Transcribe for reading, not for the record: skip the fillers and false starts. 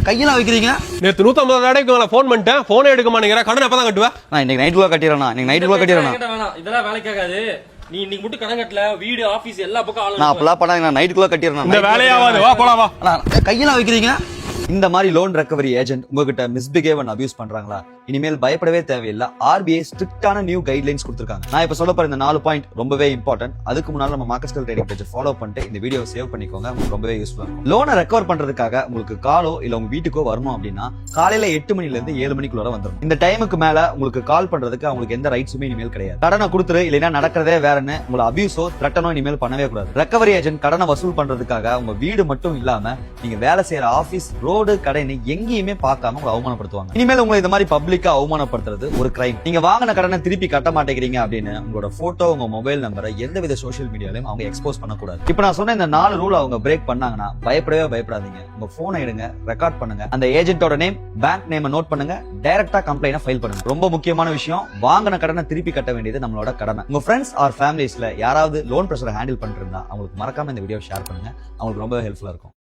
கையெல்லாம் வைக்கிறீங்க. நேத்து 150 தடவைக்கு போன் பண்ணிட்டேன், போனே எடுக்க மாட்டேங்கிற. கடன் எப்பதான் கட்டுவேன்? நான் இன்னைக்கு நைட்டுக்குள்ள கட்டிடுறேன். இன்னைக்கு நைட்டுக்குள்ள கட்டிடுறேன். இதெல்லாம் வேலைக்கு ஆகாது. நீ இன்னைக்கு மட்டும் கடன் கட்டல, வீடு ஆபீஸ் எல்லா பக்கம் ஆளு. நான் அப்பலாம் பண்ணாங்க. நான் நைட்டுக்குள்ள கட்டிடுறேன். இந்த வேலையாவாது. வா போலாம் வா. கையெல்லாம் வைக்கிறீங்க. இந்த மாதிரி லோன் ரெக்கவரி ஏஜென்ட் உங்ககிட்ட மிஸ்பிஹேவ் அண்ட் அபியூஸ் பண்றாங்களா? இனிமேல் பயப்படவே தேவையில்லை. RBI ஸ்ட்ரிக்டான நியூ கைட்லைன்ஸ் கொடுத்திருக்காங்க. நான் இப்ப சொல்ல போற இந்த 4 பாயிண்ட் ரொம்பவே இம்பார்ட்டன்ட். அதுக்கு முன்னால நம்ம மார்க்கெட் ட்ரேடிங் பேஜ் ஃபாலோ பண்ணிட்டு இந்த வீடியோ சேவ் பண்ணிக்கோங்க. உங்களுக்கு ரொம்பவே யூஸ்ஃபுல்லா இருக்கும். லோனை ரெக்கவர் பண்றதுக்காக உங்களுக்கு காலோ இல்ல உங்க வீட்டுக்கோ வரணும் அப்படின்னா காலையில 8 மணில இருந்து 7 மணிக்குள்ள வந்துடும். இந்த டைமுக்கு மேல உங்களுக்கு கால் பண்றதுக்கு அவங்களுக்கு எந்த ரைட்ஸுமே இனிமேல் கிடையாது. கடனை கொடுத்துரு இல்லைன்னா நடக்கிறதே வேறன்னு உங்களை அபியூஸோ த்ரெட்டனோ இனிமேல் பண்ணவே கூடாது. ரெக்கவரி ஏஜென்ட் கடனை வசூல் பண்றதுக்காக உங்க வீடு மட்டும் இல்லாம நீங்க வேலை செய்யற ஆபீஸ், ரோடு, கடைன்னு எங்கேயுமே பார்க்காம உங்களை அவமானப்படுத்துவாங்க. இனிமேல் உங்களை இந்த மாதிரி பப்ளிக்கா அவமானப்படுத்துறது ஒரு கிரைம். நீங்க வாங்கின கடனை திருப்பி கட்ட மாட்டேங்கிறீங்க அப்படின்னு உங்களோட போட்டோ, உங்க மொபைல் நம்பரை எந்தவித சோஷியல் மீடியாலையும் அவங்க எக்ஸ்போஸ் பண்ணக்கூடாது. இப்ப நான் சொன்ன இந்த 4 ரூல் அவங்க பிரேக் பண்ணாங்கன்னா பயப்படவே பயப்படாதீங்க. உங்க போனை எடுங்க, ரெக்கார்ட் பண்ணுங்க, அந்த ஏஜென்ட்டோட நேம், பேங்க் நேம் நோட் பண்ணுங்க, டைரக்டா கம்ப்ளைண்ட் ஃபைல் பண்ணுங்க. ரொம்ப முக்கியமான விஷயம், வாங்கின கடனை திருப்பி கட்ட வேண்டியது நம்மளோட கடமை. உங்க ஃப்ரெண்ட்ஸ் ஆர் ஃபேமிலிஸ்ல யாராவது லோன் பிரஷரை ஹேண்டில் பண்ணிட்டு இருந்தா அவங்களுக்கு மறக்காம இந்த வீடியோ ஷேர் பண்ணுங்க. அவங்களுக்கு ரொம்ப ஹெல்ப்ஃபுல்லா இருக்கும்.